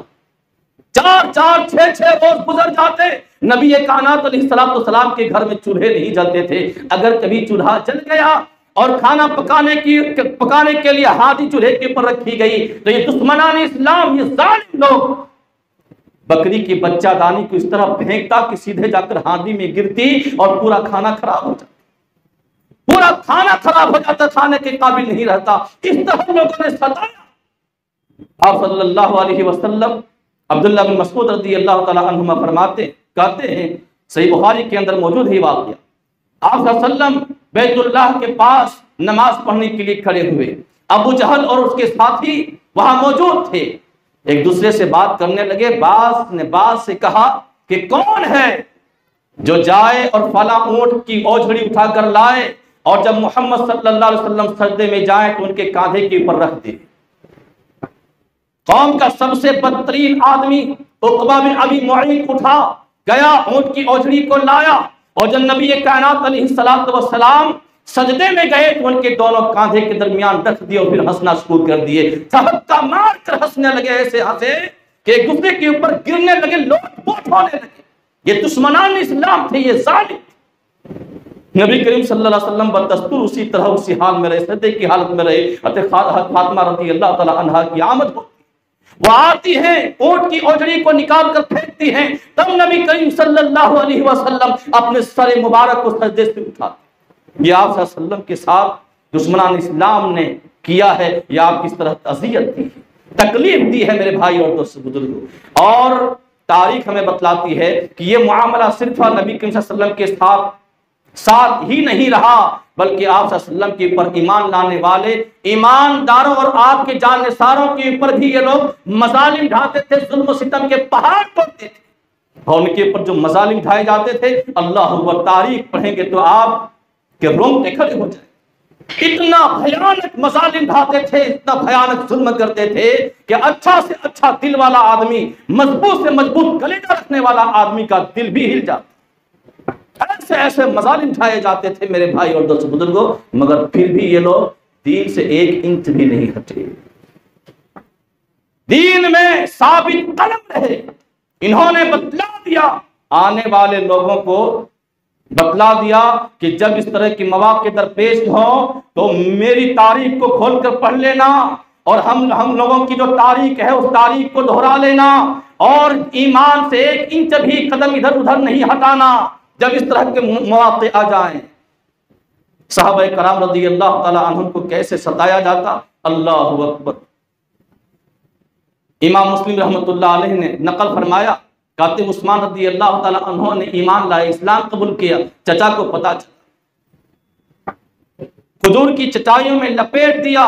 4 6 روز گزر جاتے، نبی کائنات علیہ السلام کے گھر میں چولہے نہیں جلتے تھے۔ اگر کبھی چولہا جل گیا اور کھانا پکانے کے لیے ہاتھی چولہے کے اوپر رکھی گئی تو یہ دشمنان اسلام، یہ ظالم لوگ بکری کی بچہ دانی کو اس طرح پھینکتا کہ سیدھے جا کر ہانڈی میں گرتی اور پورا کھانا خراب ہو جاتا، پورا کھانا خراب ہو جاتا، کھانے کے قابل نہیں رہتا۔ اس طرح لوگوں نے ستایا۔ آپ صلی اللہ علیہ وسلم، عبداللہ بن مسعود رضی اللہ تعالیٰ عنہما کہتے ہیں، صحیح بخاری کے اندر موجود ہے واقعہ، آپ صلی اللہ علیہ وسلم بیت اللہ کے پاس نماز پڑھنے کے لیے کھڑے ہوئے، ابو جہل اور اس کے ساتھی وہاں موجود تھے، ایک دوسرے سے بات کرنے لگے۔ بعض نے بعض سے کہا کہ کون ہے جو جائے اور فلاں اونٹ کی اوجھڑی اٹھا کر لائے اور جب محمد صلی اللہ علیہ وسلم سجدے میں جائیں تو ان کے کاندھے کے اوپر رکھ دے۔ قوم کا سب سے بدترین آدمی عقبہ بن ابی معیط اٹھا گیا، اونٹ کی اوجھڑی کو لایا، اور جب نبی کائنات علیہ السلام سجدے میں گئے تو ان کے دونوں کاندھے کے درمیان رکھ دیے اور پھر ہنسنا شروع کر دیے، تھپکا مار کر ہنسنے لگے، ایسے ہنسے کہ ایک دوسرے کے اوپر گرنے لگے، لوٹ پوٹ ہونے لگے۔ یہ دشمنان اسلام تھے، یہ ظالم تھے۔ نبی کریم صلی اللہ علیہ وسلم بدستور اسی طرح اسی حال میں رہے، سجدے کی حالت میں رہے۔ حضرت فاطمہ رضی اللہ تعالی عنہا کی آمد ہوتی، وہ آتی ہیں، اونٹ کی اوجڑی کو نکال کر پھینکتی ہیں، تب نبی کریم صلی اللہ علیہ وسلم اپنے سر مبارک کو سجدے سے اٹھاتے۔ یہ آپ صلی اللہ علیہ وسلم کے ساتھ دشمنان اسلام نے کیا ہے، یہ آپ کس طرح اذیت دی ہے، تکلیف دی ہے میرے بھائی اور دوست بزرگوں۔ اور تاریخ ہمیں بتلاتی ہے کہ یہ معاملہ صرف نبی کریم صلی اللہ علیہ وسلم کے ساتھ ہی نہیں رہا، بلکہ آپ صلی اللہ علیہ وسلم کے اوپر ایمان لانے والے ایمانداروں اور آپ کے جانثاروں کے اوپر بھی یہ لوگ مظالم ڈھاتے تھے، ظلم و ستم کے پہاڑ توڑتے تھے، اور ان کے اوپر جو مظالم ڈھائے جاتے تھے، اللہ اکبر، تاریخ پڑھیں گے تو آپ کے رونگٹے کھڑے ہو جائیں۔ اتنا بھیانک مظالم ڈھاتے تھے، اتنا بھیانک ظلم کرتے تھے کہ اچھا سے اچھا دل والا آدمی، مضبوط سے مضبوط کلیجہ رکھنے والا آدمی کا دل بھی ہل جاتا۔ ایسے ایسے مظالم ڈھائے جاتے تھے میرے بھائی اور دوست بزرگوں، مگر پھر بھی یہ لوگ دین سے ایک انچ بھی نہیں ہٹے، دین میں ثابت قدم رہے۔ انہوں نے بتلا دیا، آنے والے لوگوں کو بتلا دیا کہ جب اس طرح کی مواقع درپیش ہوں تو میری تاریخ کو کھول کر پڑھ لینا، اور ہم لوگوں کی جو تاریخ ہے اس تاریخ کو دہرا لینا، اور ایمان سے ایک انچ بھی قدم ادھر ادھر نہیں ہٹانا جب اس طرح کے مواقع آ جائیں۔ صحابہ کرام رضی اللہ تعالی عنہم کو کیسے ستایا جاتا، اللہ اکبر۔ امام مسلم رحمۃ اللہ علیہ نے نقل فرمایا، کاتب عثمان رضی اللہ تعالی عنہ نے ایمان لائے، اسلام قبول کیا، چچا کو پتا چلا، کھجور کی چٹائیوں میں لپیٹ دیا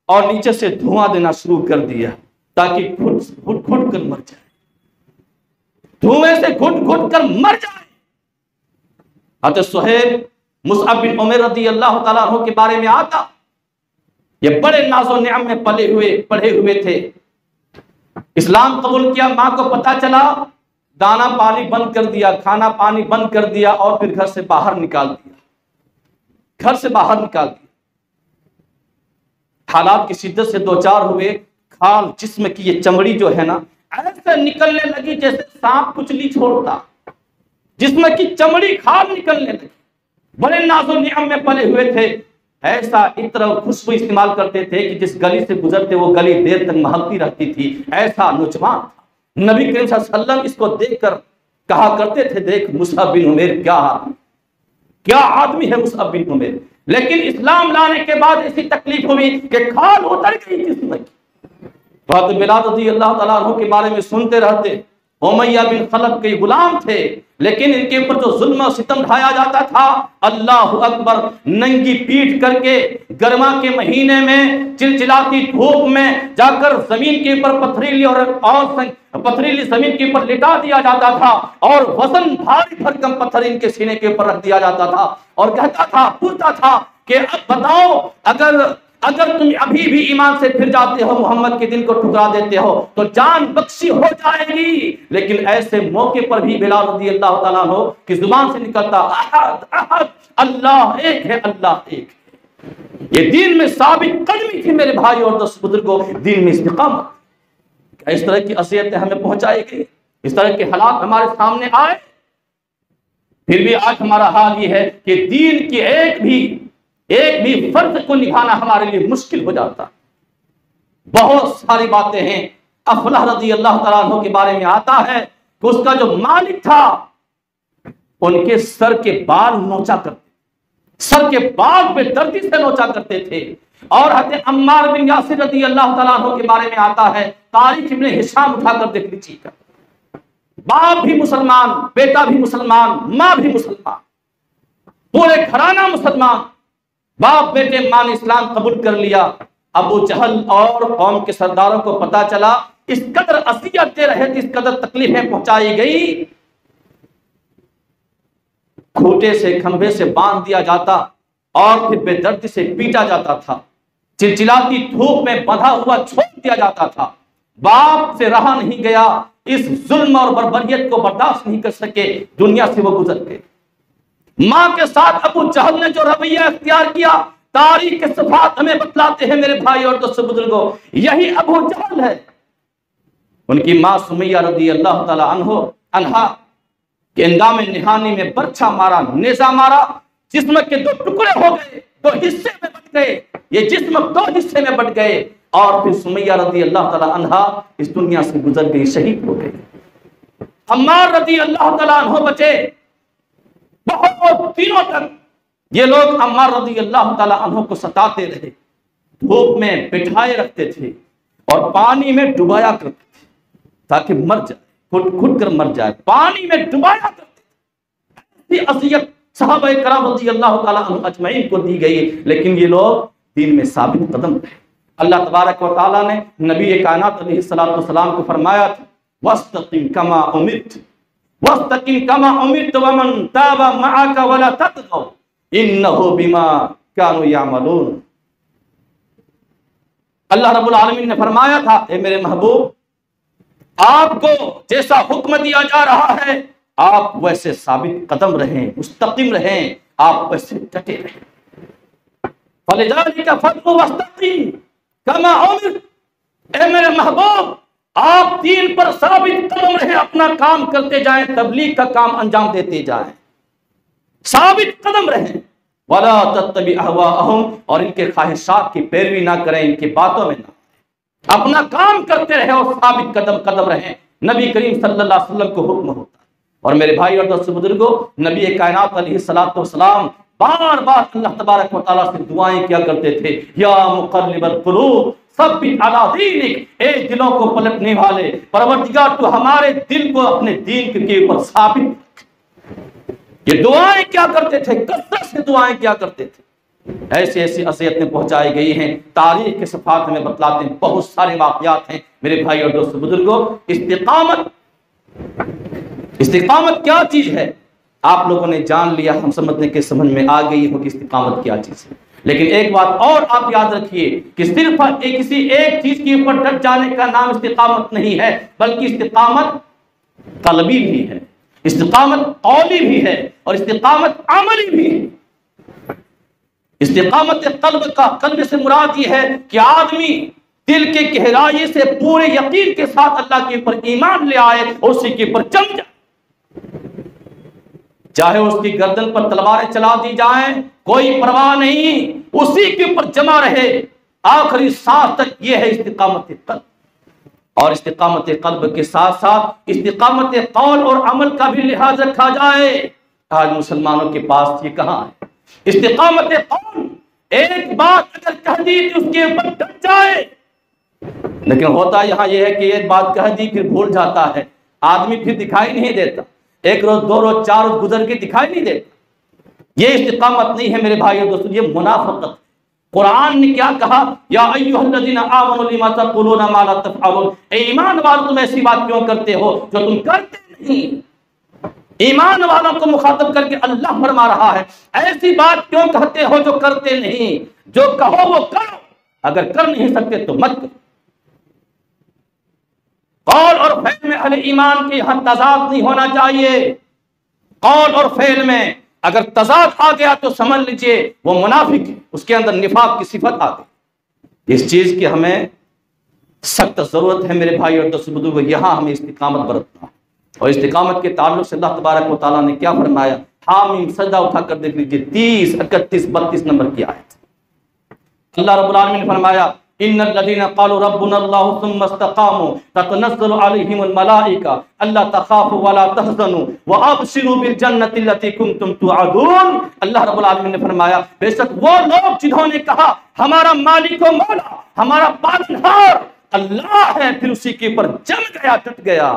اور نیچے سے دھواں دینا شروع کر دیا تاکہ گھٹ گھٹ کر مر جائے، دھوئیں سے گھٹ گھٹ کر مر جائے۔ حضرت صہیب مصعب بن عمر رضی اللہ تعالیٰ عنہ کے بارے میں آتا، یہ بڑے ناز و نعم میں پڑھے ہوئے تھے، اسلام قبول کیا، ماں کو پتا چلا، دانا پانی بند کر دیا، کھانا پانی بند کر دیا، اور پھر گھر سے باہر نکال دیا، حالات کی شدت سے دوچار ہوئے، کھال جسم کی یہ چمڑی جو ہے نا ایسے نکلنے لگی جیسے سانپ کچلی چھوڑتا، جسم کی چمڑی کھال نکلنے لگی۔ بڑے ناز و نعم میں پلے ہوئے تھے، ایسا عطر اور خوشبو استعمال کرتے تھے کہ جس گلی سے گزرتے وہ گلی دیر تک مہکتی رہتی تھی، ایسا نوجوان تھا۔ نبی کریم صلی اللہ علیہ وسلم اس کو دیکھ کر کہا کرتے تھے، دیکھ مصعب بن عمیر کیا آدمی ہے مصعب بن عمیر۔ لیکن اسلام لانے کے بعد ایسی تکلیف ہوئی کہ کھال اتر گئی جسم کی۔ بہت بلال رضی اللہ تعالیٰ عنہ کے بارے میں سنتے رہتے، امیہ بن خلف کے غلام تھے، لیکن ان کے اوپر جو ظلم و ستم ڈھایا جاتا تھا، اللہ اکبر، ننگی پیٹ کر کے گرما کے مہینے میں چلچلاتی دھوپ میں جا کر زمین کے اوپر پتھریلی زمین کے اوپر لٹا دیا جاتا تھا، اور وزن بھاری بھرکم پتھر ان کے سینے کے اوپر رکھ دیا جاتا تھا، اور کہتا تھا، پوچھتا تھا کہ اب بتاؤ، اگر تم ابھی بھی ایمان سے پھر جاتے ہو، محمد کے دن کو ٹھکرا دیتے ہو تو جان بخشی ہو جائے گی۔ لیکن ایسے موقع پر بھی بلال رضی اللہ تعالیٰ عنہ کی زبان سے نکلتا، احد احد، اللہ ایک ہے، اللہ ایک ہے۔ یہ دین میں ثابت قدمی تھی میرے بھائی اور دوست بزرگوں، دین میں استقامت۔ اس طرح کی اذیتیں ہمیں پہنچائی گئی، اس طرح کے حالات ہمارے سامنے آئے، پھر بھی آج ہمارا حال یہ ہے کہ دین کی ایک بھی فرض کو نبھانا ہمارے لیے مشکل ہو جاتا۔ بہت ساری باتیں ہیں۔ افلاح رضی اللہ تعالیٰ عنہ کے بارے میں آتا ہے کہ اس کا جو مالک تھا، ان کے سر کے بال نوچا کرتے، سر کے بال بے دردی سے نوچا کرتے تھے۔ اور حضرت عمار بن یاسر رضی اللہ تعالیٰ عنہ کے بارے میں آتا ہے، تاریخ ابن ہشام اٹھا کر دیکھ لیجیے، باپ بھی مسلمان، بیٹا بھی مسلمان، ماں بھی مسلمان، پورے گھرانہ مسلمان، باپ بیٹے ماں نے اسلام قبول کر لیا۔ ابو جہل اور قوم کے سرداروں کو پتا چلا، اس قدر اذیت دے رہے تھے، اس قدر تکلیفیں پہنچائی گئی، کھوٹے سے کھمبے سے باندھ دیا جاتا اور پھر بے دردی سے پیٹا جاتا تھا، چلچلاتی دھوپ میں بندھا ہوا چھوڑ دیا جاتا تھا۔ باپ سے رہا نہیں گیا، اس ظلم اور بربریت کو برداشت نہیں کر سکے، دنیا سے وہ گزر گئے۔ ماں کے ساتھ ابو جہل نے جو رویہ اختیار کیا، تاریخ کے صفحات ہمیں بتلاتے ہیں میرے بھائی اور دوستو بزرگوں، یہی ابو جہل ہے۔ ان کی ماں سمیہ رضی اللہ تعالی عنہا کے اندام نہانی میں برچھا مارا، نیزہ مارا، جسم کے 2 ٹکڑے ہو گئے، 2 حصے میں بٹ گئے، یہ جسم 2 حصے میں بٹ گئے، اور پھر سمیہ رضی اللہ تعالی عنہا اس دنیا سے گزر گئی، شہید ہو گئی۔ عمار رضی اللہ تعالی عنہ بچے، بہت دنوں تک یہ لوگ عمار رضی اللہ تعالی عنہ کو ستاتے رہے، دھوپ میں بٹھائے رکھتے تھے اور پانی میں ڈبایا کرتے تھے تاکہ مر جائے، کھٹ کر مر جائے، پانی میں ڈبایا کرتے تھے۔ اذیت صحابہ کرام رضی اللہ تعالی عنہ اجمعین کو دی گئی، لیکن یہ لوگ دین میں ثابت قدم رہے۔ اللہ تبارک و تعالیٰ نے نبی کائنات علیہ السلام کو فرمایا تھا وَاسْتَقِمْ كَمَا أُمِرْتَ وَاسْتَقِمْ كَمَا أُمِرْتَ وَمَنْ تَابَ مَعَكَ وَلَا تَطْغَوْا إِنَّهُ بِمَا كَانُوا يَعْمَلُونَ۔ اللہ رب العالمین نے فرمایا تھا اے میرے محبوب، آپ کو جیسا حکم دیا جا رہا ہے آپ ویسے ثابت قدم رہیں، مستقیم رہیں، آپ ویسے ڈٹے رہیں۔ فَلِذَلِكَ فَادْعُ وَاسْتَقِمْ كَمَا أُمِرْتَ، اے میرے محبوب آپ دین پر ثابت قدم رہیں، اپنا کام کرتے جائیں، تبلیغ کا کام انجام دیتے جائیں، ثابت قدم رہیں۔ وَلَا تَتَّبِعْ أَهْوَاءَهُمْ، اور ان کے خواہشات کی پیروی نہ کریں، ان کی باتوں میں نہ، اپنا کام کرتے رہیں اور ثابت قدم رہیں۔ نبی کریم صلی اللہ علیہ وسلم کو حکم ہوتا ہے۔ اور میرے بھائی اور دوستو بزرگوں، نبی کائنات علیہ السلام بار بار اللہ تبارک و تعالیٰ سے دعائیں کیا کرتے تھے، یا مقلب القلوب ثبت علی دینک، اے دلوں کو پلٹنے والے پروردگار تو ہمارے دل کو اپنے دین کے اوپر ثابت۔ یہ دعائیں کیا کرتے تھے، کثرت سے دعائیں کیا کرتے تھے۔ ایسی اذیتیں پہنچائی گئی ہیں، تاریخ کے صفحات میں بتلاتے ہیں، بہت سارے واقعات ہیں میرے بھائی اور دوستو بزرگوں۔ استقامت کیا چیز ہے آپ لوگوں نے جان لیا، ہم سمجھنے کے سمجھ میں آ گئی ہو کہ استقامت کیا چیز ہے، لیکن ایک بات اور آپ یاد رکھیے کہ صرف کسی ایک چیز کے اوپر ڈٹ جانے کا نام استقامت نہیں ہے، بلکہ استقامت قلبی بھی ہے، استقامت قولی بھی ہے، اور استقامت عملی بھی ہے۔ استقامت قلب سے مراد یہ ہے کہ آدمی دل کے گہرائی سے پورے یقین کے ساتھ اللہ کے اوپر ایمان لے آئے اور اسی کے اوپر جم جائے، چاہے اس کی گردن پر تلواریں چلا دی جائیں کوئی پرواہ نہیں، اسی کے اوپر جمع رہے آخری سانس تک۔ یہ ہے استقامت قلب، اور استقامت قلب کے ساتھ ساتھ استقامت قول اور عمل کا بھی لحاظ رکھا جائے۔ آج مسلمانوں کے پاس یہ کہاں ہے؟ استقامت قول، ایک بات اگر کہہ دی تو اس کے اوپر ڈٹ جائے، لیکن ہوتا یہاں یہ ہے کہ ایک بات کہہ دی پھر بھول جاتا ہے، آدمی پھر دکھائی نہیں دیتا، 1 روز 2 روز 4 روز گزر کے دکھائی نہیں دیتا۔ یہ استقامت نہیں ہے میرے بھائی اور دوستو، یہ منافقت ہے۔ قرآن نے کیا کہا؟ یا ایھا الذین آمنوا لما تقولون ما لا تفعلون، اے ایمان والو تم ایسی بات کیوں کرتے ہو جو تم کرتے نہیں۔ ایمان والوں کو مخاطب کر کے اللہ فرما رہا ہے ایسی بات کیوں کہتے ہو جو کرتے نہیں، جو کہو وہ کرو، اگر کر نہیں سکتے تو مت کرو۔ قول اور فعل میں اہل ایمان کے یہاں تضاد نہیں ہونا چاہیے۔ قول اور فعل میں اگر تضاد آ گیا تو سمجھ لیجئے وہ منافق ہے، اس کے اندر نفاق کی صفت آ گئی۔ اس چیز کی ہمیں سخت ضرورت ہے میرے بھائی اور دوستو بزرگو، یہاں ہمیں استقامت برتنا۔ اور استقامت کے تعلق سے اللہ تبارک و تعالیٰ نے کیا فرمایا؟ حامیم، سجدہ اٹھا کر دیکھ لیجئے 30، 31، 32 نمبر کی آیت۔ اللہ رب العالمین نے فرمایا ان الذين قالوا ربنا الله ثم استقاموا تتنزل عليهم الملائكه الا تخافوا ولا تحزنوا وابشروا بالجنه التي كنتم توعدون۔ اللہ رب العالمین نے فرمایا بے شک وہ لوگ جنہوں نے کہا ہمارا مالک و مولا، ہمارا پالنہار اللہ ہے، پھر اسی کے اوپر جم گیا، ٹٹ گیا،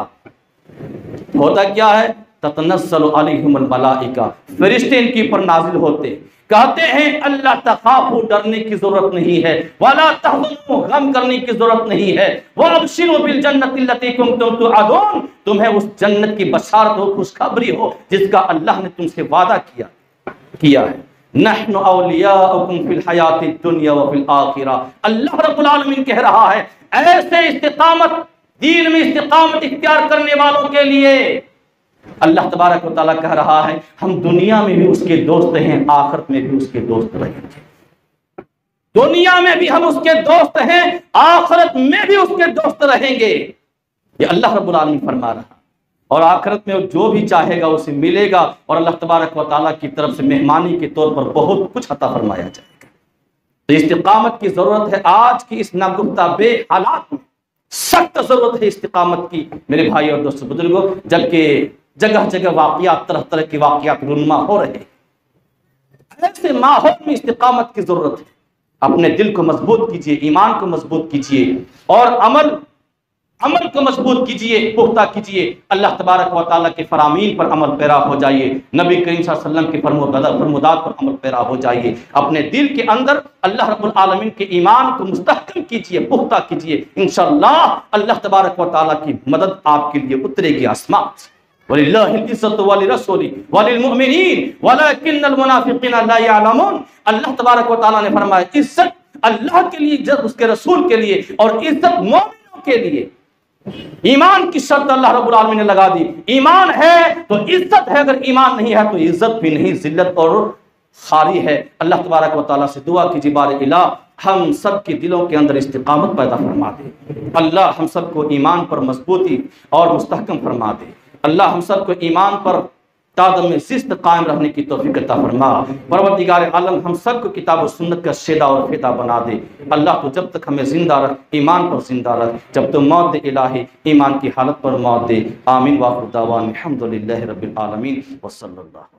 ہوتا کیا ہے؟ تتنزل علیہم الملائکہ، فرشتے ان کے اوپر نازل ہوتے، کہتے ہیں اللہ تخافوا، ڈرنے کی ضرورت نہیں ہے، ولا تحزنوا، غم کرنے کی ضرورت نہیں ہے، وابشروا بالجنۃ التی کنتم توعدون، تمہیں اس جنت کی بشارت ہو، خوشخبری ہو جس کا اللہ نے تم سے وعدہ کیا ہے۔ نحن اولیاؤکم فی الحیات الدنیا وفی الآخرہ، اللہ رب العالمین کہہ رہا ہے ایسے استقامت، دین میں استقامت اختیار کرنے والوں کے لیے اللہ تبارک و تعالیٰ کہہ رہا ہے ہم دنیا میں بھی اس کے دوست ہیں، آخرت میں بھی اس کے دوست رہیں گے۔ دنیا میں بھی ہم اس کے دوست ہیں، آخرت میں بھی اس کے دوست رہیں گے، یہ اللہ رب العالمین فرما رہا۔ اور آخرت میں جو بھی چاہے گا اسے ملے گا، اور اللہ تبارک و تعالیٰ کی طرف سے مہمانی کے طور پر بہت کچھ عطا فرمایا جائے گا۔ تو استقامت کی ضرورت ہے آج کی اس ناگفتہ بے حالات میں، سخت ضرورت ہے استقامت کی میرے بھائی اور دوستو بزرگوں، جبکہ جگہ جگہ واقعات، طرح طرح کے واقعات رونما ہو رہے ہیں۔ ایسے ماحول میں استقامت کی ضرورت ہے۔ اپنے دل کو مضبوط کیجئے، ایمان کو مضبوط کیجئے، اور عمل کو مضبوط کیجئے، پختہ کیجئے، اللہ تبارک و تعالیٰ کے فرامین پر عمل پیرا ہو جائیے، نبی کریم صلی اللہ علیہ وسلم کے فرمودات پر عمل پیرا ہو جائیے، اپنے دل کے اندر اللہ رب العالمین کے ایمان کو مستحکم کیجئے، پختہ کیجئے، انشاءاللہ اللہ تبارک و تعالیٰ کی مدد آپ کے لیے اترے گی آسمان سے۔ وَلِلَّهِ الْعِزَّةُ وَلِرَسُولِهِ وَلِلْمُؤْمِنِينَ وَلَكِنَّ الْمُنَافِقِينَ لَا يَعْلَمُونَ۔ اللہ تبارک و تعالیٰ نے فرمایا عزت اللہ کے لیے، عزت اس کے رسول کے لیے، اور عزت مومنوں کے لیے۔ ایمان کی شرط اللہ رب العالمین نے لگا دی، ایمان ہے تو عزت ہے، اگر ایمان نہیں ہے تو عزت بھی نہیں، ذلت اور خاری ہے۔ اللہ تبارک و تعالیٰ سے دعا کیجیے بار الہ ہم سب کے دلوں کے اندر استقامت پیدا فرما دے، اللہ ہم سب کو ایمان پر مضبوطی اور مستحکم فرما دے، اللہ ہم سب کو ایمان پر تادم زست قائم رہنے کی توفیق عطا فرما۔ پروردگار عالم ہم سب کو کتاب و سنت کا شیدا اور فیدا بنا دے۔ اللہ تو جب تک ہمیں زندہ رکھ، ایمان پر زندہ رکھ، جب تو موت دے الہی ایمان کی حالت پر موت دے۔ آمین۔ وآخر دعوانا الحمدللہ رب العالمین وصلی اللہ۔